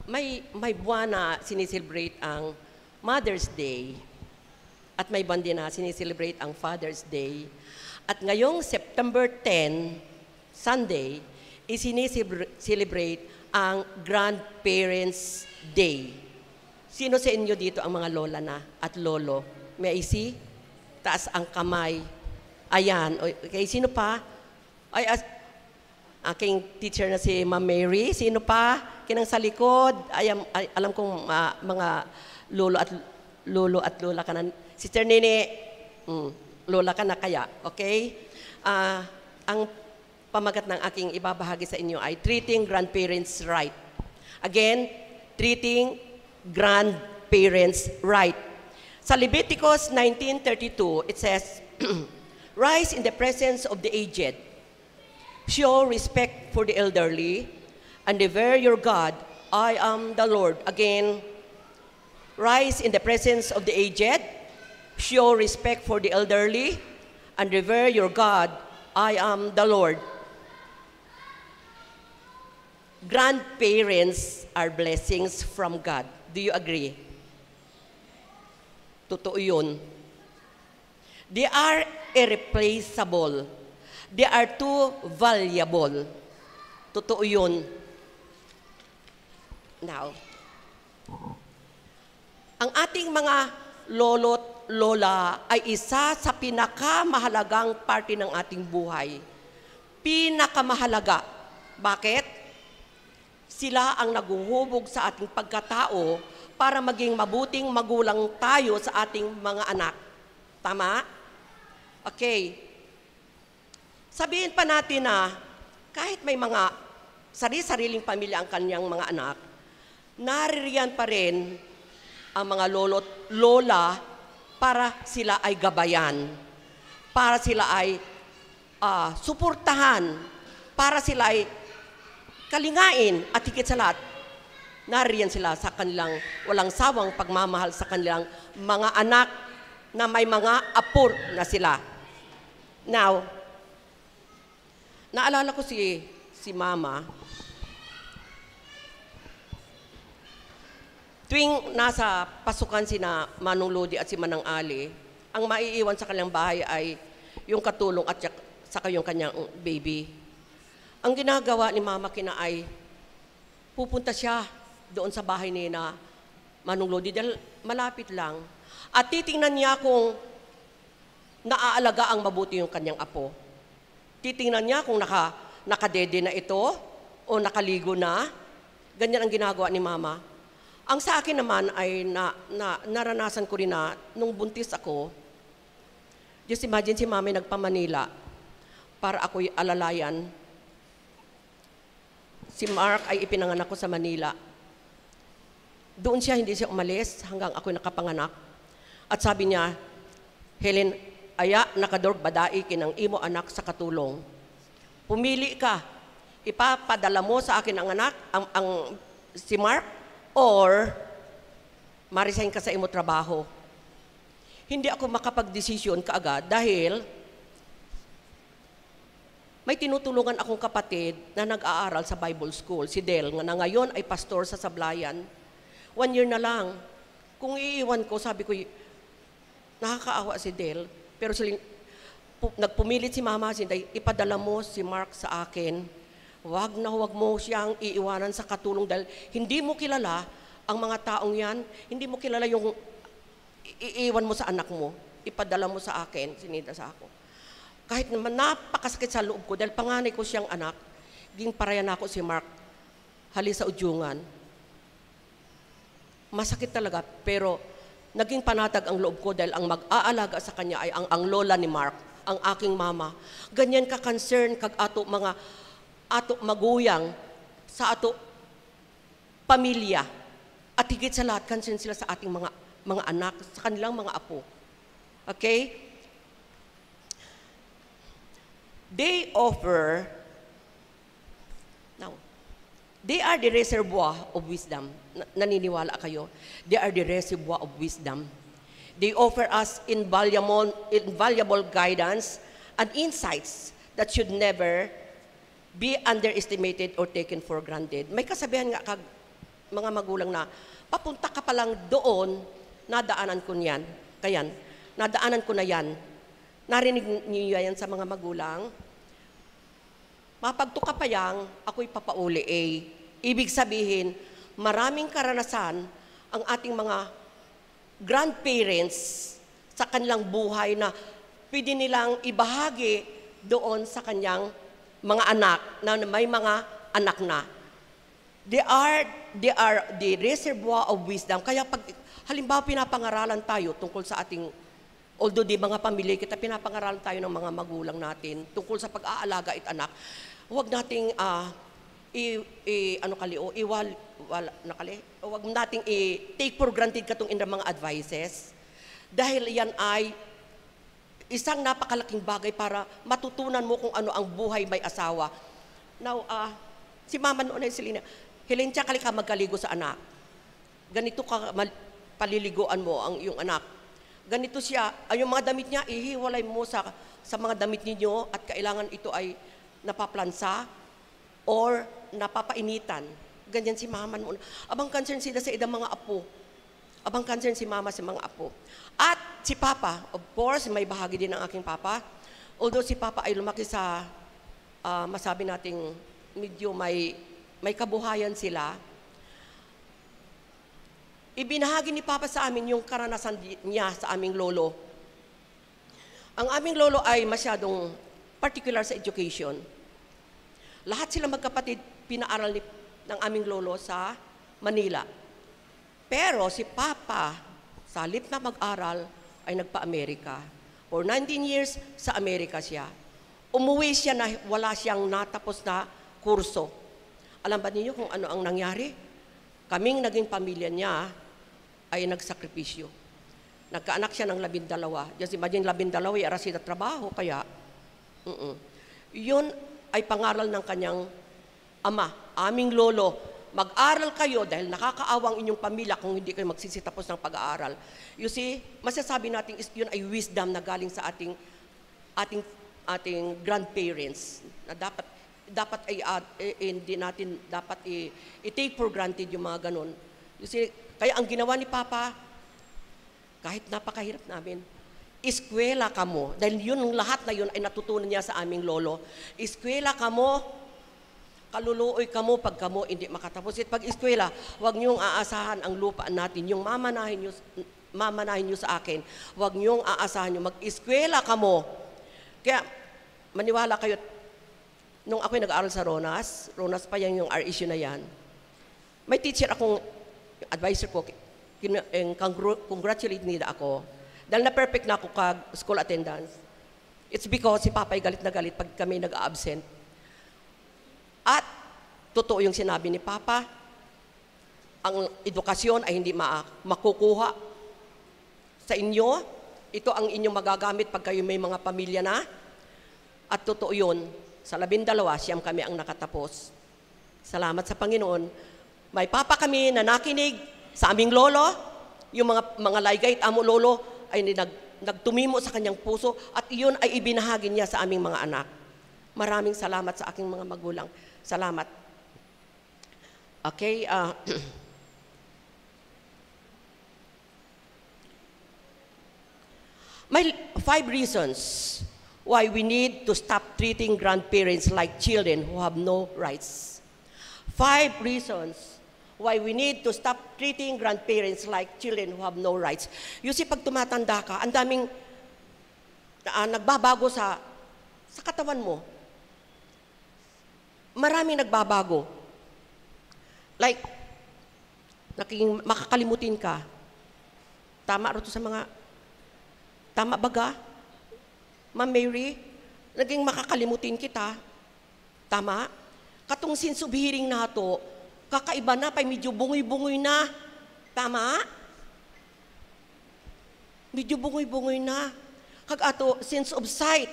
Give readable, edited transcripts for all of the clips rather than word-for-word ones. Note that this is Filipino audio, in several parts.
may buwan na sineselebrate ang Mother's Day at may buwan din na sineselebrate ang Father's Day. At ngayong September 10, Sunday, isineselebrate ang Grandparents' Day. Sino sa inyo dito ang mga lola na at lolo? May I see? Taas ang kamay. Ayan. Okay, sino pa? Ay, aking teacher na si Ma'am Mary. Sino pa? Kinang sa likod. Alam kong mga lolo at lola ka na. Sister Nene, lola ka na kaya. Okay? Ang pamagat ng aking ibabahagi sa inyo ay treating grandparents right. Again, treating grandparents right. Sa Leviticus 19:32, it says, rise in the presence of the aged, show respect for the elderly, and revere your God. I am the Lord. Again, rise in the presence of the aged, show respect for the elderly, and revere your God. I am the Lord. Grandparents are blessings from God. Do you agree? Totoo yun. They are irreplaceable. They are too valuable. Totoo yun. Now, ang ating mga lolo't lola ay isa sa pinakamahalagang parte ng ating buhay. Pinakamahalaga. Bakit? Sila ang naghuhubog sa ating pagkatao para maging mabuting magulang tayo sa ating mga anak. Tama? Okay. Sabihin pa natin na kahit may mga sari-sariling pamilya ang kanyang mga anak, naririyan pa rin ang mga lolo't lola para sila ay gabayan, para sila ay suportahan, para sila ay kalingain at higit sa lahat, nariyan sila sa kanilang walang sawang pagmamahal sa kanilang mga anak na may mga apor na sila. Now, naalala ko si Mama, tuwing nasa pasukan sina Manong Lodi at si Manang Ali, ang maiiwan sa kanilang bahay ay yung katulong at saka yung kanyang baby. Ang ginagawa ni Mama Kina ay pupunta siya doon sa bahay ni Manong Lodi dahil malapit lang. At titingnan niya kung naaalaga ang mabuti yung kanyang apo. Titingnan niya kung nakadede na ito o nakaligo na. Ganyan ang ginagawa ni Mama. Ang sa akin naman ay naranasan ko rin na nung buntis ako, just imagine si Mama nagpa-Manila para ako'y alalayan. Si Mark ay ipinanganak ko sa Manila. Doon siya, hindi siya umalis hanggang ako'y nakapanganak. At sabi niya, Helen, aya nakadorg badai kinang imo anak sa katulong. Pumili ka. Ipapadala mo sa akin ang anak, si Mark, or marisign ka sa imo trabaho. Hindi ako makapag-desisyon kaagad dahil may tinutulungan akong kapatid na nag-aaral sa Bible School, si Del, na ngayon ay pastor sa Sablayan. 1 year na lang. Kung iiwan ko, sabi ko, nakakaawa si Del. Pero nagpumilit si Mama, ipadala mo si Mark sa akin. Wag mo siyang iiwanan sa katulong dahil hindi mo kilala ang mga taong yan, hindi mo kilala yung iiwan mo sa anak mo, ipadala mo sa akin, sinida sa ako. Kahit naman napakasakit sa loob ko dahil panganay ko siyang anak, ging parayan ako si Mark, hali sa udyungan. Masakit talaga, pero naging panatag ang loob ko dahil ang mag-aalaga sa kanya ay ang lola ni Mark, ang aking mama. Ganyan ka-concern kag ato maguyang sa ato pamilya. At higit sa lahat, concern sila sa ating mga anak, sa kanilang mga apo. Okay? They are the reservoir of wisdom. Naniniwala kayo? They are the reservoir of wisdom. They offer us invaluable guidance and insights that should never be underestimated or taken for granted. May kasabihan nga kag mga magulang na, papunta ka pa lang doon, nadaanan ko yan. Kayan, nadaanan ko na yan. Narinig niyo yan sa mga magulang? Mapagtuka pa yang, ako'y papauli Ibig sabihin, maraming karanasan ang ating mga grandparents sa kanilang buhay na pwede nilang ibahagi doon sa kanyang mga anak na may mga anak na. They are the reservoir of wisdom. Kaya pag halimbawa pinapangaralan tayo tungkol sa ating, although di mga pamilya kita, pinapangaralan tayo ng mga magulang natin tungkol sa pag-aalaga at anak, huwag nating huwag nating take for granted katong in mga advices. Dahil yan ay isang napakalaking bagay para matutunan mo kung ano ang buhay may asawa. Now, si Mama noon ay Selena, Helensya, kali ka magkaligo sa anak. Ganito ka paliliguan mo ang iyong anak. Ganito siya, yung mga damit niya, ihiwalay mo sa mga damit ninyo at kailangan ito ay napaplansa or napapainitan. Ganyan si Mama noon. Abang concern sila sa idang mga apo. Abang concern si Mama sa mga apo. At si Papa, of course, may bahagi din ng aking Papa. Although si Papa ay lumaki sa, masabi nating medyo may kabuhayan sila, ibinahagi ni Papa sa amin yung karanasan niya sa aming lolo. Ang aming lolo ay masyadong particular sa education. Lahat sila magkapatid pinaaral ng aming lolo sa Manila. Pero si Papa, sa halip na mag-aral, ay nagpa-Amerika. For 19 years, sa Amerika siya. Umuwi siya na wala siyang natapos na kurso. Alam ba ninyo kung ano ang nangyari? Kaming naging pamilya niya ay nagsakripisyo. Nagkaanak siya ng 12. Just imagine 12, ara sila trabaho, kaya yun ay pangaral ng kanyang ama, aming lolo. Mag-aral kayo dahil nakakaawang inyong pamilya kung hindi kayo magsisitapos ng pag-aaral. You see, masasabi natin yun ay wisdom na galing sa ating grandparents na dapat ay hindi natin dapat i-take for granted yung mga ganun. You see, kaya ang ginawa ni Papa, kahit napakahirap namin, eskwela ka mo. Dahil yun, lahat na yun ay natutunan niya sa aming lolo. Eskwela ka mo, kaluluoy ka mo pag kamo hindi makatapos. At pag eskwela, huwag niyong aasahan ang lupa natin. Yung mamanahin niyo sa akin, huwag niyong aasahan niyo. Mag-eskwela ka mo. Kaya, maniwala kayo, nung ako'y nag-aaral sa Ronas pa yan yung RSU na yan, may teacher akong, advisor ko, congratulate nila ako. Dahil na-perfect na ako kag school attendance. It's because si Papa ay galit na galit pag kami nag-absent. At totoo yung sinabi ni Papa, ang edukasyon ay hindi makukuha sa inyo. Ito ang inyong magagamit pag kayo may mga pamilya na. At totoo yun, sa 12, siyam kami ang nakatapos. Salamat sa Panginoon. May Papa kami na nakinig sa aming lolo, yung mga laygay at amo lolo ay nagtumimo sa kanyang puso at iyon ay ibinahagi niya sa aming mga anak. Maraming salamat sa aking mga magulang. Salamat. Okay. May 5 reasons why we need to stop treating grandparents like children who have no rights. 5 reasons why we need to stop treating grandparents like children who have no rights. You see, pag tumatanda ka, ang daming nagbabago sa katawan mo. Maraming nagbabago. Like, makakalimutin ka. Tama rin sa mga, tama baga? Ma'am Mary, naging makakalimutin kita. Tama? Katong sense of hearing na to, kakaiba na, pa'y medyo bungoy-bungoy na. Tama? Medyo bungoy-bungoy na. Kag ato, sense of sight.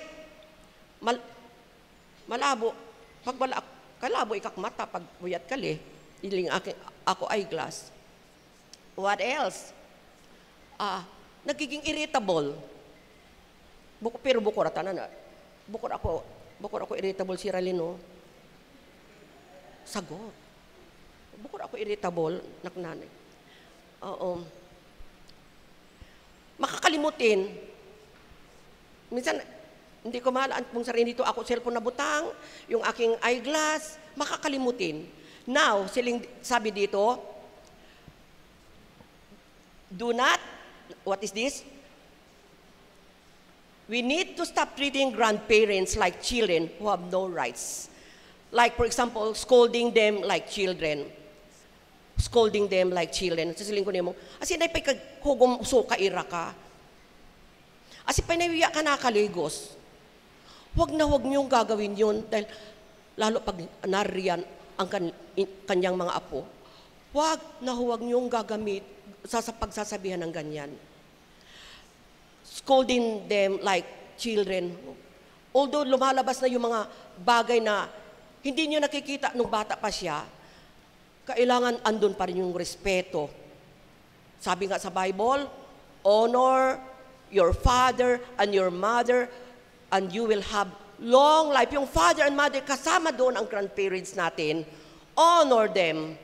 Malabo. Pag kalabo ikak mata, pag buyat kali, iling ako eyeglass. What else? Nagiging irritable. Pero bukod atanan na. Bukod ako irritable si Ralino. Sagot. bukod ako irritable, nanay. Oo. Makakalimutin. Minsan, hindi ko mahalaan kung sarili dito ako cellphone na butang, yung aking eyeglass, makakalimutin. Now, sabi dito, do not, what is this? We need to stop treating grandparents like children who have no rights. Like, for example, scolding them like children. Scolding them like children. Sasiling ko niyo mo, asin ay hugom suka ira ka. Asin pa nawiya ka nakaligos. Huwag niyong gagawin yun dahil lalo pag nariyan ang kanyang mga apo. Huwag niyong gagamit sa pagsasabihan ng ganyan. Scolding them like children. Although lumalabas na yung mga bagay na hindi niyo nakikita nung bata pa siya, kailangan andun pa rin yung respeto. Sabi nga sa Bible, honor your father and your mother and you will have long life. Yung father and mother, kasama doon ang grandparents natin. Honor them.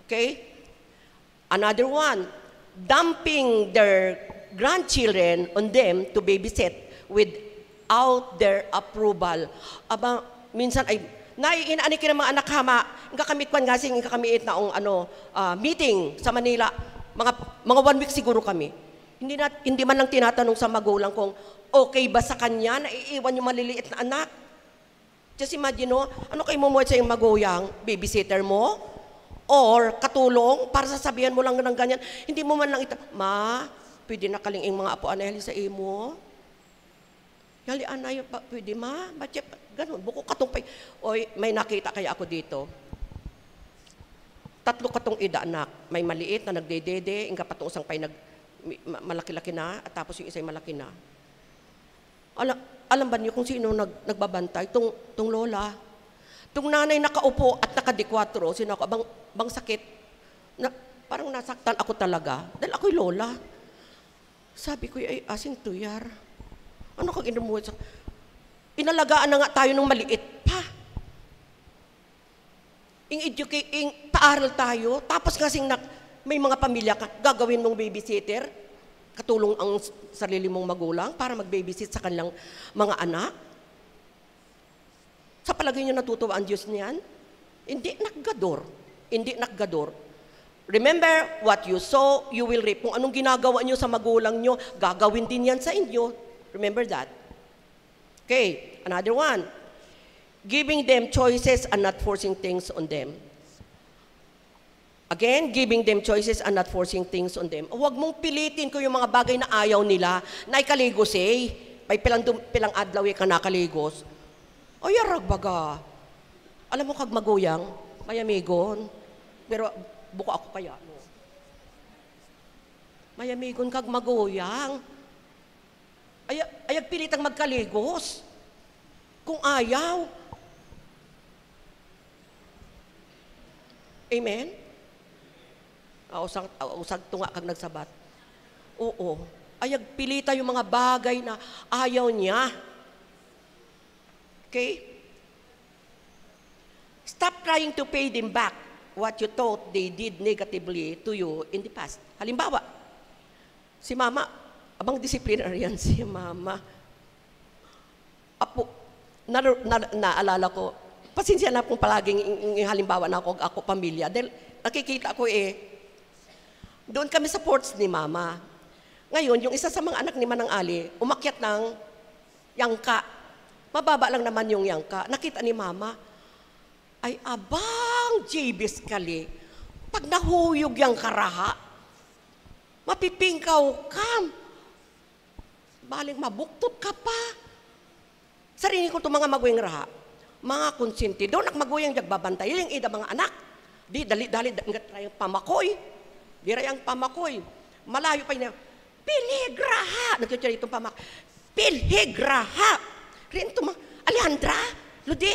Okay? Another one, dumping their grandchildren on them to babysit without their approval. Aba, minsan ay, naiinaanik ka ng mga anak hama, kakamit kwan nga sing kakamiit na meeting sa Manila, mga 1 week siguro kami. Hindi man lang tinatanong sa magulang kung okay ba sa kanya na iiwan yung maliliit na anak. Just imagine, ano kayo mumuhat sa yung magulang? Babysitter mo? Or katulong para sasabihan mo lang ng ganyan. Hindi mo man lang ma, pwede na kalinging mga apo anay sa imo. Yali anay, pwede ma? Ba't ganun? Buko katong pay. Oy, may nakita kaya ako dito. 3 katong ida anak. May maliit na nagdedede, ingka patong usang pay malaki-laki na, at tapos yung isa'y malaki na. Alam ba niyo kung sino nagbabantay? Tong lola. Tong nanay nakaupo at nakadikwatro, sino ako, bang sakit, parang nasaktan ako talaga, dahil ako'y lola. Sabi ko, ay, asing tuyar. Ano kang inumuha sa... Inalagaan na nga tayo ng maliit pa. Paaral tayo, tapos kasing may mga pamilya ka, gagawin mong babysitter, katulong ang sarili mong magulang para mag-babysit sa kanilang mga anak. Sa palagay niyo natutuwa ang Diyos niyan? Hindi nakgador. Hindi nakgador. Remember, what you sow, you will reap. Kung anong ginagawa niyo sa magulang niyo, gagawin din yan sa inyo. Remember that. Okay, another one. Giving them choices and not forcing things on them. Again, giving them choices and not forcing things on them. Huwag mong pilitin ko yung mga bagay na ayaw nila, na ikaligos May pilang adlaw ka nakaligos. O yarag baga. Alam mo kag maguyang, mayamigon. Pero buko ako kaya. No? Mayamigon kag maguyang. Ayag pilitang magkaligos. Kung ayaw. Amen? Usag tunga kag nagsabat. Oo. Ayag pilita yung mga bagay na ayaw niya. Okay? Stop trying to pay them back what you thought they did negatively to you in the past. Halimbawa, si mama, abang disciplinarian si mama. Apo, naalala ko, pasensya na kung palaging halimbawa na ako pamilya. Dahil nakikita ko doon kami sa ports ni mama. Ngayon, yung isa sa mga anak ni Manang Ali, umakyat ng yangka. Mababa lang naman yung yangka. Nakita ni mama, ay abang Jabes kali, pag nahuyog yung karaha, mapipingkaw ka. Baling mabuktot ka pa. Sarili ko itong mga magwing raha, mga konsentido, nakmaguyang nagbabantay, yung ida mga anak. Di, dali, yung pamakoy. Di rayang pamakoy. Malayo pa yun. Piligraha! Nagkutya itong pamakoy. Piligraha! Rin ito mga, Alejandra, Lodi.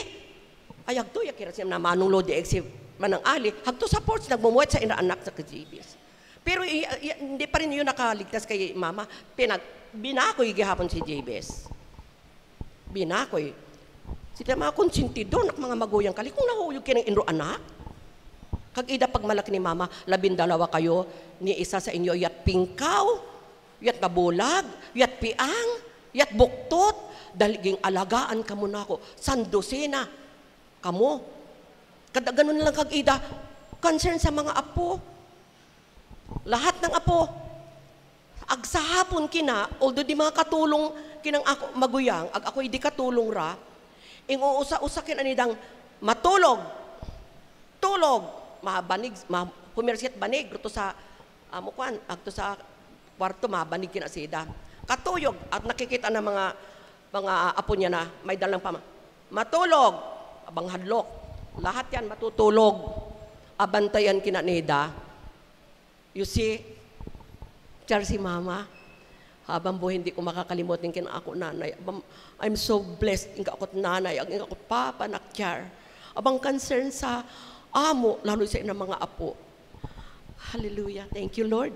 Ayag to, yakira siya na manong Lodi, exif Manang Ali. Hagto sa ports, nagmumuhat sa inaanak sa kajibis. Pero hindi pa rin yun nakaligtas kay mama. Binakoy gihapon si Jabes. Binakoy. Sila mga konsentido, nak mga maguyang kali, kung nahuyog kinang inro anak. Kag ida pag malaki ni mama, 12 kayo, ni isa sa inyo, yat pingkaw, yat nabulag, yat piang, yat buktot, daliging alagaan kamo na ako, sandosena, kamo. Kada ganun lang kag ida, concern sa mga apo. Lahat ng apo, agsahapon kina, although di mga katulong kinang ako maguyang, ag ako di katulong ra, usa kin anidang matulog, tulog, mabanig, humirsiat banig, ruto sa amukuan, agto sa kwarto, mabanig kina sida. Katuyog, at nakikita ng mga apo niya na may dalang matulog, abang hadlok, lahat yan matutulog, abantayan kina nida. You see, char si mama, habang buhay hindi ko makakalimutin kin ako nanay. I'm so blessed inka ako nanay, inka ako papa nakchar. Abang concern sa amo, lalo sa inang mga apo. Hallelujah. Thank you, Lord.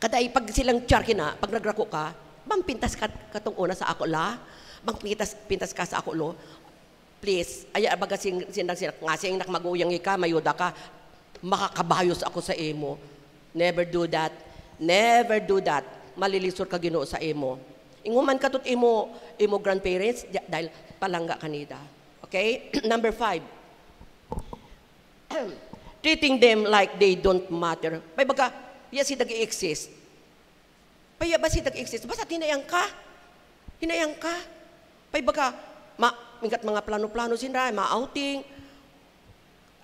Kaday pag silang char kina, pag nagrako ka, bang pintas ka katong una sa ako la? Bang pintas ka sa ako lo? Please, ay baga sinang ngasing nakmaguyang ika, mayuda ka, makakabayos ako sa imo. Never do that. Never do that. Malilisor ka Ginoo sa imo. Inguman ka tut imo grandparents dahil palangga kanida. Okay? Number 5. Treating them like they don't matter. May baga, yes, si nag-i-exist. Paya ba si nag-i-exist? Basta hinayang ka. Hinayang ka. Pay baga, mingat mga plano-plano sinra, ma-outing.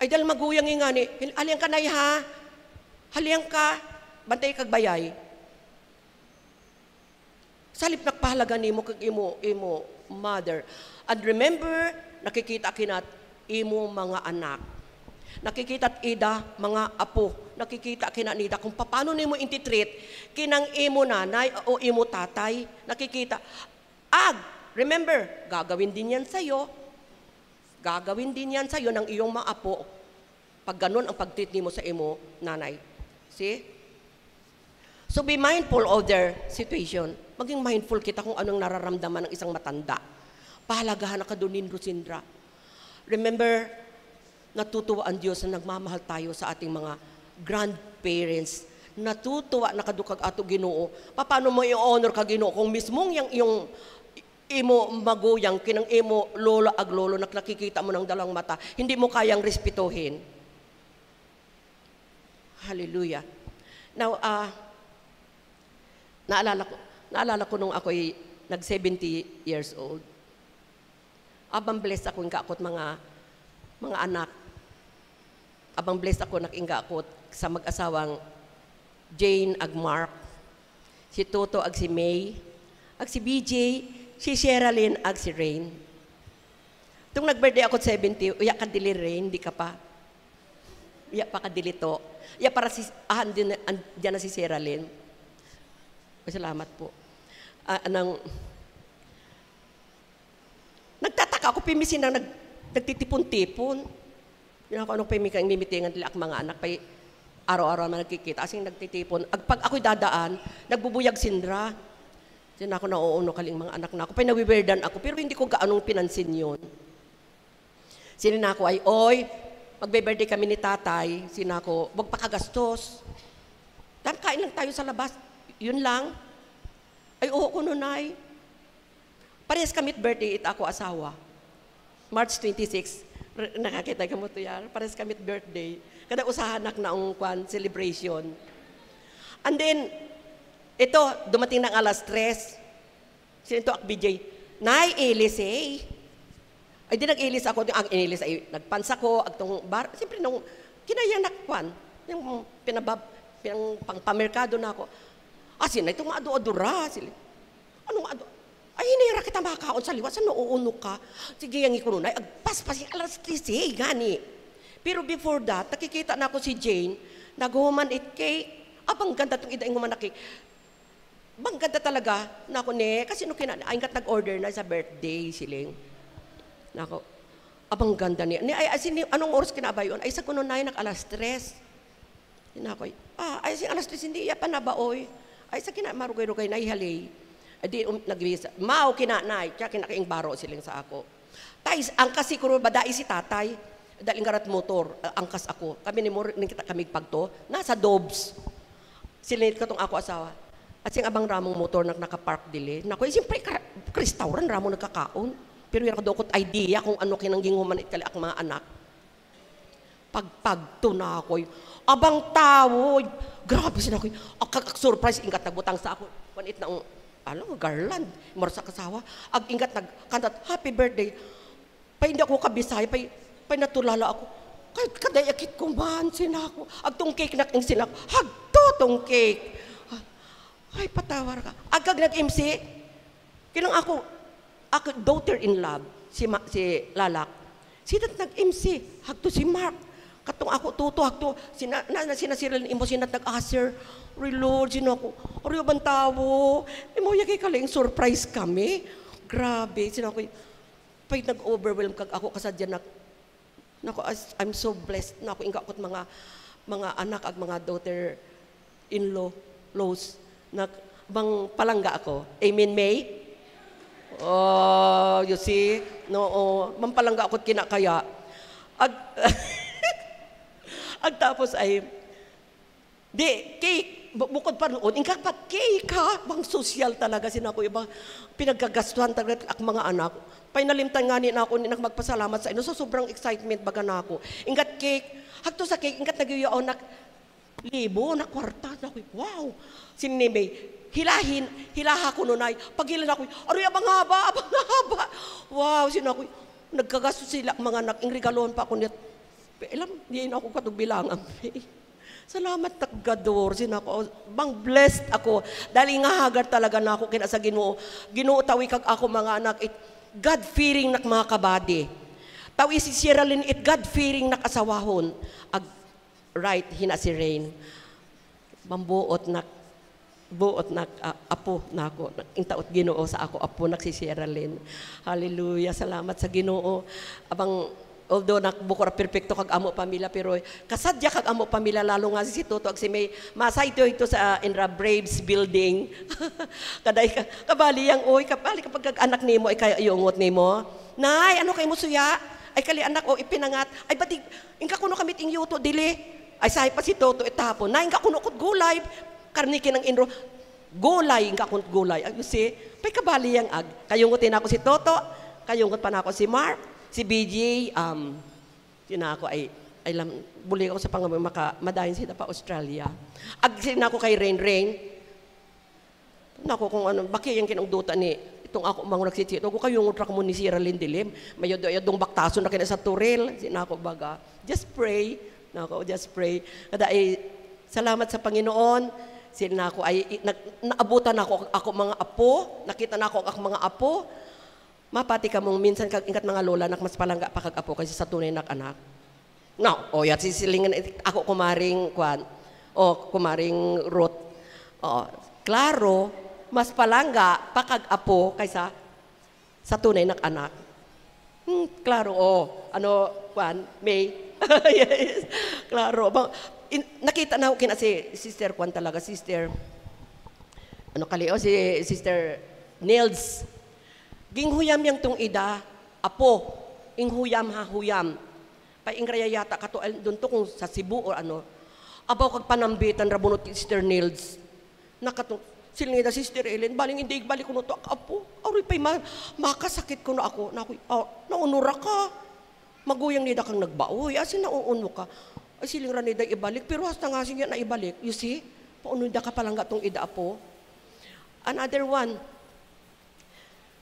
Ay dahil maguyang nga ni, haliyang ka na ha. Haliyang ka. Bantay kag bayay. Salip nakpahalaga ni mo kag imo mother. And remember, nakikita kinat imo mga anak. Nakikita ida mga apo. Nakikita kinanida kung paano nimo intitreat kinang imo nanay o imo tatay. Nakikita. Remember, gagawin din yan sa'yo. Gagawin din yan sa'yo ng iyong mga apo. Pag ganun ang pag-treat mo sa imo nanay. See? So be mindful of their situation. Maging mindful kita kung anong nararamdaman ng isang matanda. Pahalagahan na kadunin, Rosindra. Remember, natutuwa ang Diyos na nagmamahal tayo sa ating mga grandparents. Natutuwa na kadukag ato Ginoo. Paano mo i-honor ka Ginoo kung mismong yung imo maguyang, kinang imo lolo ag lolo, nakikita mo ng dalang mata, hindi mo kayang respetuhin. Hallelujah. Now, naalala ko nung ako'y nag-70 years old. Abang blessed ako ingakot mga anak. Abang blessed ako nakingakot sa mag-asawang Jane ag Mark, si Toto ag si May, ag si BJ, si Sherilyn ag si Rain. Tung nag-birthday ako 70, uya ka dili Rain, di ka pa. Uya pa ka dili to. Uya para si diyan na si Sherilyn. Salamat po. Nagtataka ako pimisin na nagtitipon-tipon. Yun ako anong pimikang mimitingan nila ang mga anak pa araw-araw na nagkikita. Asing nagtitipon. Pag ako'y dadaan, nagbubuyag sindra. Diyan ako nauuno kaling mga anak na ako. Pa'y nawiwerdan ako, pero hindi ko gaanong pinansin yun. Sinin ako ay, oy, magbe-birthday kami ni tatay. Sinin ako, wag pa kagastos. Dan kain lang tayo sa labas. Yun lang. Ay, oo ko nunay. Parehas kami birthday it ako asawa. March 26. Nakakita ka mo to yan. Parehas kami birthday. Kada usahanak na ang celebration. And then, ito, dumating ng alas 3. Sino ito, BJ? Nay, ilis eh. Ay, di nag-ilis ako. Ang inilis ay nagpansa ko. Agtong bar. Siyempre, nung kinayanak kwan, yung pangpamerkado na ako. Asin na itong ado-adura. Anong ado? Ay, hinira kita makakaon sa liwa. Saan nauuno ka? Sige, yung ikununay. Agpas-pas yung alas 3 eh, gani. Pero before that, nakikita na ako si Jane, nag-human it kay, abang ganda itong idaing humanaki. Bang ganda talaga, na ako ne, kasi nung ay kat nag-order na sa birthday, siling. Nako, abang ganda niya. Anong oras kinabay yun? Ay, sa kuno na yun, alas 3. Ay, alas 3, hindi iya pa nabaoy. Ay, sa kinamarugay-rugay na ihalay. Adi naglisa. Mao kinanay, kaya kinakaing baro siling sa ako. Tais angkas siguro badai si tatay. Daling garat motor, angkas ako. Kami ni Mor, kita kami pagto, nasa Dobs. Silinit ko tong ako asawa. At siyang abang ramong motor nakapark dili. Nako, siyempre restaurant ramong nagkakaon. Pero yung kadokot idea kung ano kinangginguman itali ak mga anak. Pagpagto na ako. Abang tao, grabe sila ako. Surprise, ingat nagbutang sa ako. Panit na garland, mara sa kasawa. Ag ingat nagkantat, happy birthday. Pa hindi ako kabisay, pa natulala ako. Kahit kadayakit ko man sila ako. Ag tong cake na sila, hagto tong cake. Ay, patawar ka. Agag nag-MC, kinang ako daughter-in-law, si Lalak. Sinat nag-MC, hagto si Mark. Katong ako tuto, hagto, sinasiral imo, sinat nag-aser. Lord, sino ako, ariyo bang tawo? Imo yagay kaling surprise kami. Grabe, sino ako, pag nag-overwhelm kag ako kasadya nako, I'm so blessed na ako ingakot mga anak ag mga daughter-in-laws na bang palangga ako. Amen, May? Oh, you see? No, mampalangga ako't kinakaya. Ag tapos ay, cake, bukod pa noon, ingka pa cake ha, bang social talaga sinako, iba pinagkagastuhan talaga ak mga anak. Painalimtan nga ni na ako ni magpasalamat sa ino, so sobrang excitement baga na ako. Ingat cake, hagto sa cake, ingat nagyuyaw na libo, na kwarta, na ako, wow! Sinimay, hilaha ko nunay, pagilan ako, aroy, abang haba. Wow, sinako, nagkagasto sila mga anak, ingregalon pa ako niya. Alam, hindi na ako katugbilangan. Salamat taggador, sinako, bang blessed ako, dahil nga hagar talaga na ako kina sa Ginoo. Ginoo tawi kag ako mga anak, God-fearing nak mga kabady. Tawi si Sierralyn, God-fearing nak asawahon. Right, hina si Rain. Mambuot nak apo na ako. Intaot Ginoo sa ako apo nak si Sierralyn. Hallelujah, salamat sa Ginoo. Abang although nakbukor perfecto kag amo pamilya, pero kasadya kag amo pamilya, lalo nga si Toto ag si May masa ito sa Inra Braves building. Kaday kabali yang kabali kapag kag anak nimo ay kay iungot nimo. Nay, ano kay mo suya? Ay kali anak ipinangat. Ay batig ingka kuno kamit ing yuto dili. Ay sahi pa si Toto itapon. Nay ingka kuno kod gulay. Karniki ng inro. Gulay ingka kun gulay. You see? Pay kabali yang ag. Kayungotin ako si Toto, kayungot pa na ako si Mark. Si BJ, ako ay buli ako sa pangamay madahin sila pa Australia. Ag ako kay Rain. Nako kung ano, baki yung kinungduta ni itong ako mga nagsitito. Ako kayong utrak mo ni Sierralyn dilim. Mayodong baktaso na kina sa Turil. Sinako baga. Just pray. Nako, just pray. Kada ay, salamat sa Panginoon. Sinako ay, naabutan ako mga apo. Nakita na ako mga apo. Mapati ka mong minsan ingat mga lola nak mas palangga pa kag apo kasi sa tunay nak anak. No, yat sisilingan ako kumaring kumaring Ruth. Klaro, mas palangga pa kag apo kaysa sa tunay nak anak. Klaro, May. Yes. Klaro. Nakita na ako si Sister Kwan talaga, Sister si Sister Nils. Ginghuyam yang tong ida, apo, inghuyam huyam. Pa ingraya yata kato doon to kung sa Cebu or ano. Abaw kag panambitan rabunot Sister Nils. Nakatong silingida Sister Ellen, baling hindi balik ko no to apo. Aroy pay makasakit ko na ako. Naunura ka. Maguyang nida kang nagbaoy. Asin nauuno ka. Ay siling ranida ibalik pero hasta nga siya na ibalik. You see? Paununda ka palang gatong ida apo. Another one.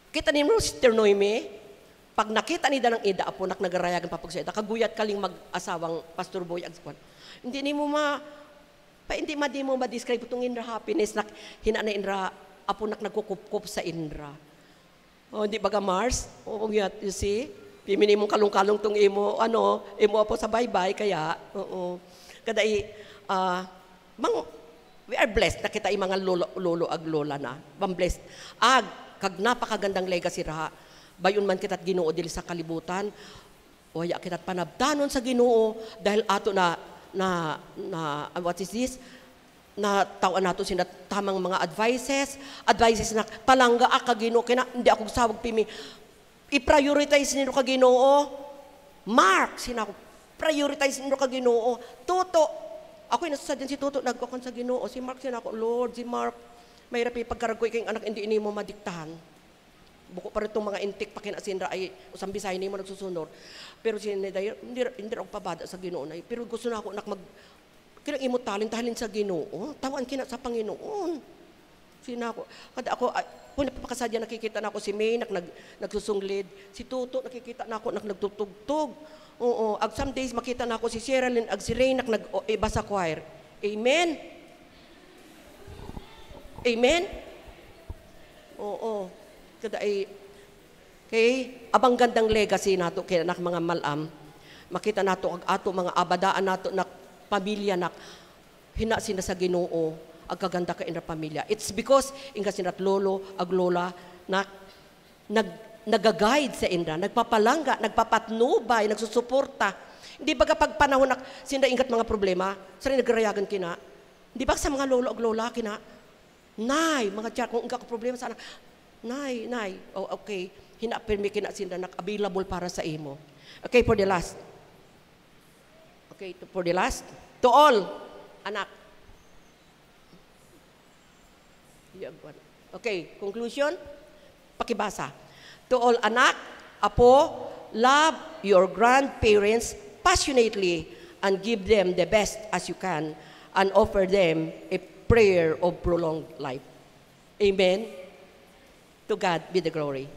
Kita ni mo, Sister Noemi, pag nakita ni ng ida apo, nagarayagan papag sa ida, kaguyat kaling mag-asawang Pastor Boy Agspan. Hindi mo ma-describe itong inra happiness na hinana inra apo nagkukup sa inra. Hindi baga Mars? You see? Pimini mong kalong-kalong tong imo apo sa bye-bye, kaya, we are blessed na kita mga lolo ag lola na. Blessed. Kag napakagandang legacy raha. Bayon man kita't Ginoo dili sa kalibutan. Waya kita't panabtanon sa Ginoo dahil ato na what is this? na tawan nato sina tamang mga advices na palangga ka Ginoo kina hindi ako sawag pimi i-prioritize nino ka Ginoo. Mark sinako prioritize nino ka Ginoo. Tuto ako nasasadyan si Tuto nagkakon sa Ginoo. Si Mark sinako Lord si Mark may rapi pagkaragoy kay anak hindi mo madiktahan. Buko pa rin itong mga intik pa kinasinra ay usang Bisaya nimo nagsusunod. Pero hindi ako pabada sa Ginoo na. Pero gusto na ako mag kinang imutalin tahalin sa Ginoo. Tawan kina sa Panginoon. Sina ako. Kada ako kung napakasadya nakikita na ako si May nagsusunglid. Si Tuto nakikita na ako nagtutugtog. Oo, ag some days makita na ako si Sherilyn ag si Ray nag-iba sa choir. Amen. Amen. Oo. Kada ay kay abang gandang legacy nato kay anak mga malam. Makita nato ag ato mga abadaan nato na pamilya nak hina sina sa Ginoo ag kaganda ka ina pamilya. It's because inga sinat lolo ag lola na nagaguide sa inda, nagpapalangga, nagpapatnubay, nagsusuporta. Hindi ba kapag panahon nak sinda ingat mga problema, sa nagrayagan kina. Hindi ba sa mga lolo ag lola kina? Nay, mga tiyan, kung inga ka problema sa anak, nay, oh okay, hina permi kina sinda nak available para sa imo. Okay, for the last. Okay, for the last. To all, anak. Okay, conclusion. Pakibasa. To all anak, apo, love your grandparents passionately and give them the best as you can and offer them a prayer of prolonged life. Amen. To God be the glory.